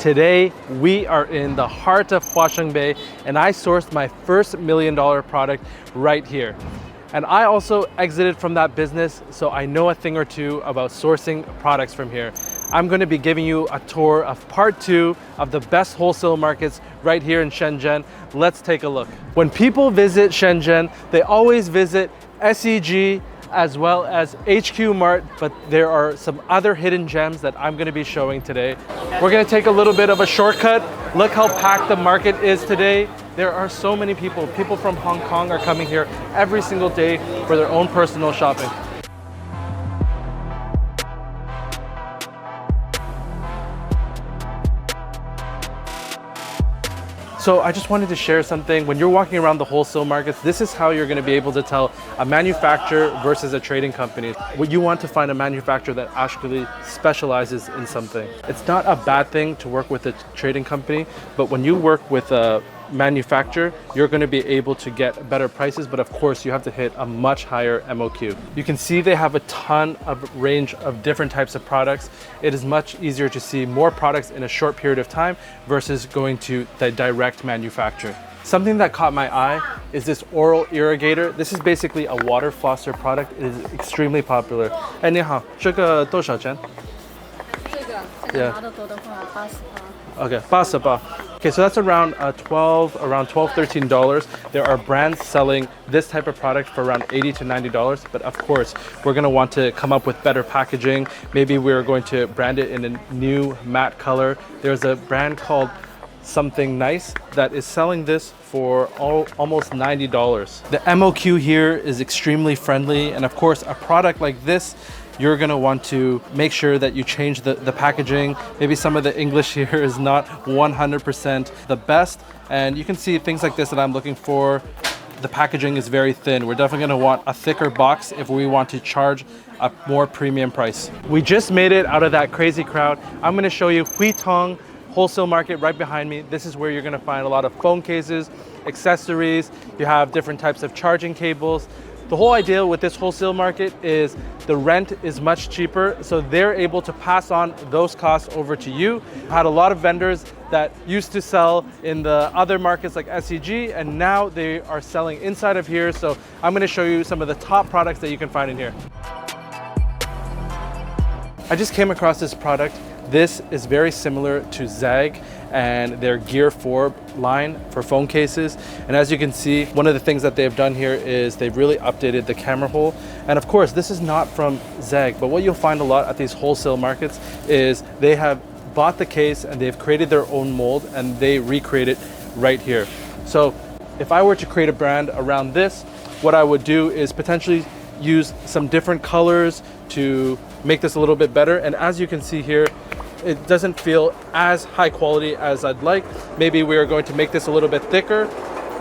Today, we are in the heart of Huaqiangbei, and I sourced my first $1 million product right here. And I also exited from that business, so I know a thing or two about sourcing products from here. I'm going to be giving you a tour of part 2 of the best wholesale markets right here in Shenzhen. Let's take a look. When people visit Shenzhen, they always visit SEG as well as HQ Mart, but there are some other hidden gems that I'm going to be showing today. We're going to take a little bit of a shortcut. Look how packed the market is today. There are so many people. People from Hong Kong are coming here every single day for their own personal shopping. So I just wanted to share something. When you're walking around the wholesale markets, this is how you're going to be able to tell a manufacturer versus a trading company. What you want to find a manufacturer that actually specializes in something. It's not a bad thing to work with a trading company, but when you work with a manufacturer, you're going to be able to get better prices, but of course you have to hit a much higher MOQ. You can see they have a ton of range of different types of products. It is much easier to see more products in a short period of time versus going to the direct manufacturer. Something that caught my eye is this oral irrigator. This is basically a water flosser product. It is extremely popular. 哎，你好，这个多少钱？这个拿得多的话，80包。Okay, 80包. Okay, so that's around $12, $13. There are brands selling this type of product for around $80 to $90, but of course, we're gonna want to come up with better packaging. Maybe we're going to brand it in a new matte color. There's a brand called Something Nice that is selling this for almost $90. The MOQ here is extremely friendly, and of course, a product like this, you're gonna want to make sure that you change the packaging. Maybe some of the English here is not 100% the best. And you can see things like this that I'm looking for. The packaging is very thin. We're definitely gonna want a thicker box if we want to charge a more premium price. We just made it out of that crazy crowd. I'm gonna show you Huitong wholesale market right behind me. This is where you're gonna find a lot of phone cases, accessories. You have different types of charging cables. The whole idea with this wholesale market is the rent is much cheaper, so they're able to pass on those costs over to you. I had a lot of vendors that used to sell in the other markets like SEG, and now they are selling inside of here. So I'm going to show you some of the top products that you can find in here. I just came across this product. This is very similar to Zag and their Gear 4 line for phone cases. And as you can see, one of the things that they've done here is they've really updated the camera hole. And of course, this is not from Zag, but what you'll find a lot at these wholesale markets is they have bought the case and they've created their own mold and they recreate it right here. So if I were to create a brand around this, what I would do is potentially use some different colors to make this a little bit better. And as you can see here, it doesn't feel as high quality as I'd like. Maybe we are going to make this a little bit thicker.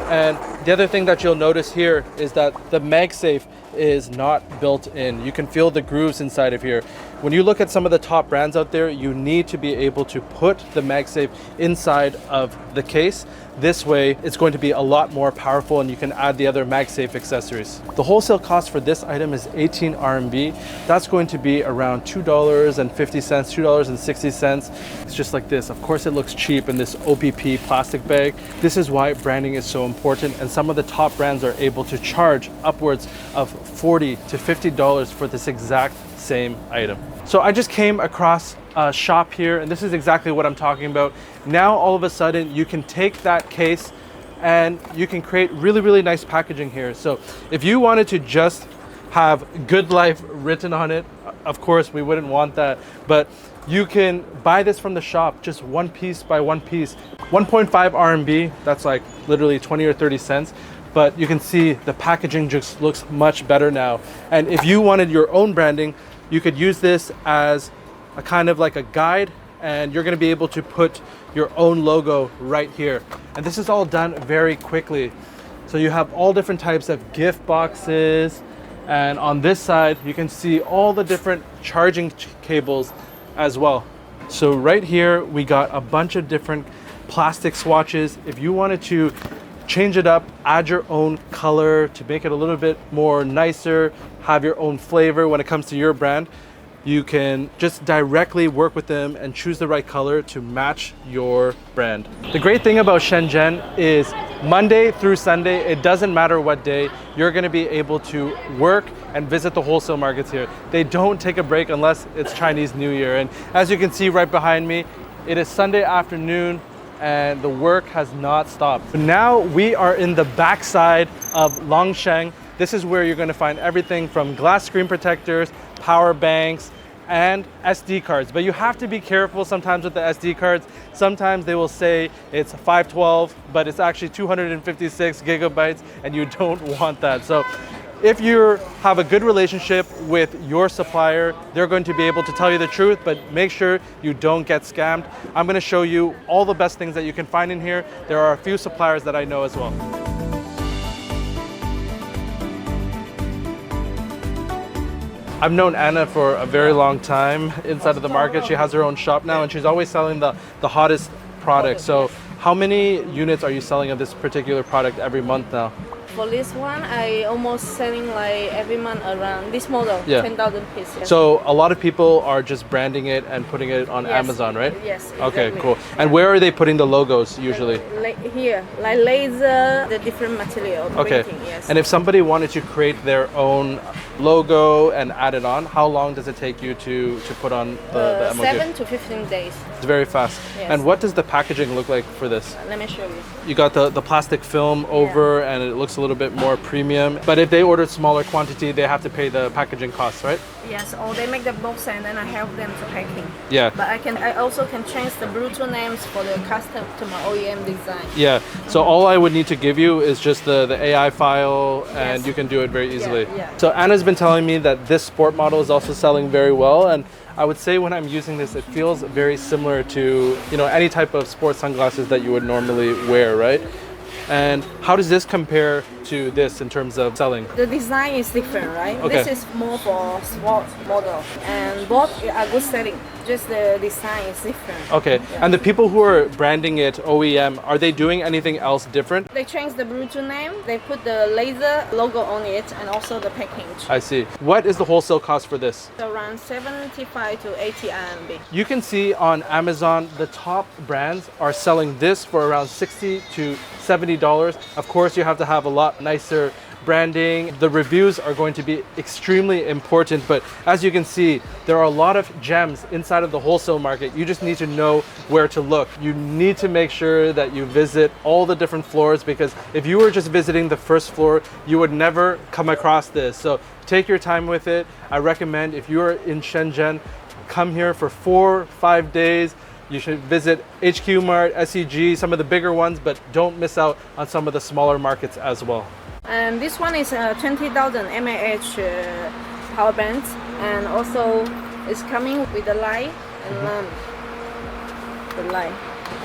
And the other thing that you'll notice here is that the MagSafe is not built in. You can feel the grooves inside of here. When you look at some of the top brands out there, you need to be able to put the MagSafe inside of the case. This way, it's going to be a lot more powerful and you can add the other MagSafe accessories. The wholesale cost for this item is 18 RMB. That's going to be around $2.50, $2.60. It's just like this. Of course, it looks cheap in this OPP plastic bag. This is why branding is so important, and some of the top brands are able to charge upwards of $40 to $50 for this exact same item. So I just came across a shop here, and this is exactly what I'm talking about. Now all of a sudden you can take that case and you can create really, really nice packaging here. So if you wanted to just have Good Life written on it, of course we wouldn't want that, but you can buy this from the shop, just one piece by one piece. 1.5 RMB, that's like literally 20 or 30 cents. But you can see the packaging just looks much better now. And if you wanted your own branding, you could use this as a kind of like a guide, and you're gonna be able to put your own logo right here. And this is all done very quickly. So you have all different types of gift boxes. And on this side, you can see all the different charging cables as well. So right here, we got a bunch of different plastic swatches. If you wanted to change it up, add your own color to make it a little bit more nicer, have your own flavor when it comes to your brand, you can just directly work with them and choose the right color to match your brand. The great thing about Shenzhen is Monday through Sunday, it doesn't matter what day, you're gonna be able to work and visit the wholesale markets here. They don't take a break unless it's Chinese New Year. And as you can see right behind me, it is Sunday afternoon and the work has not stopped. Now we are in the backside of Longsheng. This is where you're gonna find everything from glass screen protectors, power banks, and SD cards. But you have to be careful sometimes with the SD cards. Sometimes they will say it's 512, but it's actually 256 gigabytes, and you don't want that. So if you have a good relationship with your supplier, they're going to be able to tell you the truth, but make sure you don't get scammed. I'm gonna show you all the best things that you can find in here. There are a few suppliers that I know as well. I've known Anna for a very long time inside of the market. She has her own shop now and she's always selling the hottest products. So how many units are you selling of this particular product every month now? For this one, I almost selling like every month around this model, 10,000 pieces. So a lot of people are just branding it and putting it on Amazon, right? Yes, exactly. Okay, cool. And where are they putting the logos usually? Here, like laser, the different material. Okay. Printing, yes. And if somebody wanted to create their own logo and add it on, how long does it take you to put on the MOQ? 7 to 15 days. It's very fast. Yes. And what does the packaging look like for this? Let me show you. You got the plastic film over and it looks a little bit more premium. But if they order smaller quantity, they have to pay the packaging costs, right? Yes, or they make the box and then I help them to packing. Yeah. But I also can change the Bluetooth names for the custom to my OEM design. Yeah. So all I would need to give you is just the AI file and Yes. you can do it very easily. Yeah. So Anna's been telling me that this sport model is also selling very well, and I would say when I'm using this, it feels very similar to, you know, any type of sports sunglasses that you would normally wear, right? And how does this compare to this in terms of selling? The design is different, right? Okay. This is more for sport model, and both are good selling. Just the design is different. Okay. Yeah. And the people who are branding it OEM, are they doing anything else different? They changed the Bluetooth name. They put the laser logo on it, and also the package. I see. What is the wholesale cost for this? So around 75 to 80 RMB. You can see on Amazon, the top brands are selling this for around $60 to $70. Of course, you have to have a lot nicer branding. The reviews are going to be extremely important, but as you can see, there are a lot of gems inside of the wholesale market. You just need to know where to look. You need to make sure that you visit all the different floors, because if you were just visiting the first floor, you would never come across this. So take your time with it. I recommend if you are in Shenzhen, come here for 4-5 days. You should visit HQ Mart, SEG, some of the bigger ones, but don't miss out on some of the smaller markets as well. And this one is 20,000 mAh power bands, and also it's coming with the light and lamp. The light.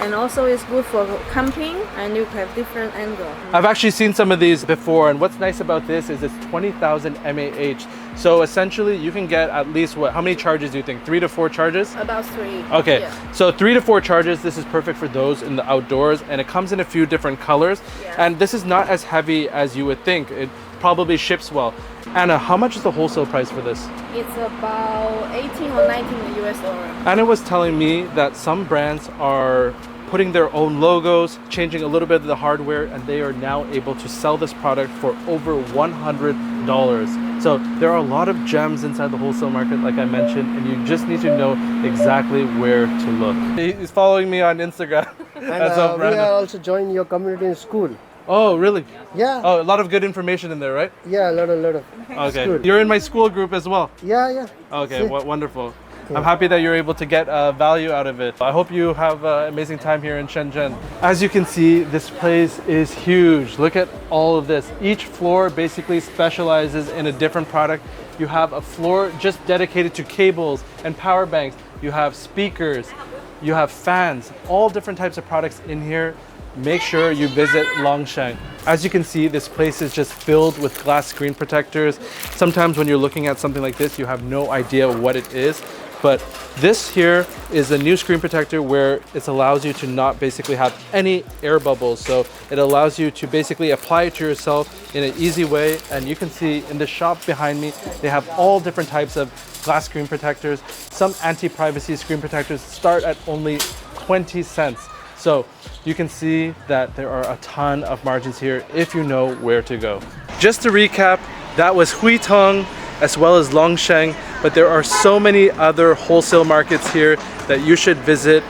And also it's good for camping, and you have different angle. I've actually seen some of these before, and what's nice about this is it's 20,000 mAh. So essentially you can get at least how many charges do you think? 3 to 4 charges? About 3. Okay, Yeah. so 3 to 4 charges. This is perfect for those in the outdoors, and it comes in a few different colors. Yeah. And this is not as heavy as you would think. It probably ships well. Anna, how much is the wholesale price for this? It's about 18 or 19 US dollar. Anna was telling me that some brands are putting their own logos, changing a little bit of the hardware, and they are now able to sell this product for over $100. So there are a lot of gems inside the wholesale market, like I mentioned, and you just need to know exactly where to look. He's following me on Instagram. And That's so we random. are also join your community in school. Oh, really? Yeah, Oh, a lot of good information in there, right? yeah, a lot of. Okay. School. You're in my school group as well. Yeah. Okay, See? wonderful. I'm happy that you're able to get value out of it. I hope you have an amazing time here in Shenzhen. As you can see, this place is huge. Look at all of this. Each floor basically specializes in a different product. You have a floor just dedicated to cables and power banks. You have speakers, you have fans, all different types of products in here. Make sure you visit Longsheng. As you can see, this place is just filled with glass screen protectors. Sometimes when you're looking at something like this, you have no idea what it is. But this here is a new screen protector where it allows you to not basically have any air bubbles. So it allows you to basically apply it to yourself in an easy way. And you can see in the shop behind me, they have all different types of glass screen protectors. Some anti-privacy screen protectors start at only 20 cents. So you can see that there are a ton of margins here if you know where to go. Just to recap, that was Huitong as well as Longsheng, but there are so many other wholesale markets here that you should visit.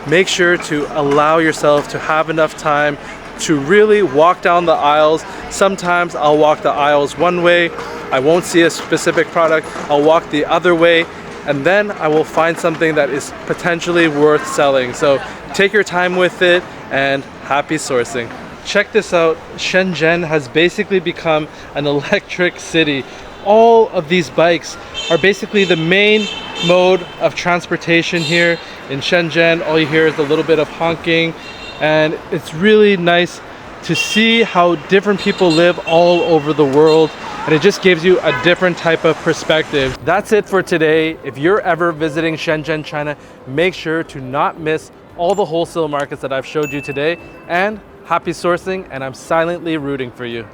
Make sure to allow yourself to have enough time to really walk down the aisles. Sometimes I'll walk the aisles one way, I won't see a specific product, I'll walk the other way, and then I will find something that is potentially worth selling. So take your time with it and happy sourcing. Check this out, Shenzhen has basically become an electric city. All of these bikes are basically the main mode of transportation here in Shenzhen. All you hear is a little bit of honking, and it's really nice to see how different people live all over the world, and it just gives you a different type of perspective. That's it for today. If you're ever visiting Shenzhen, China, make sure to not miss all the wholesale markets that I've showed you today, and happy sourcing, and I'm silently rooting for you.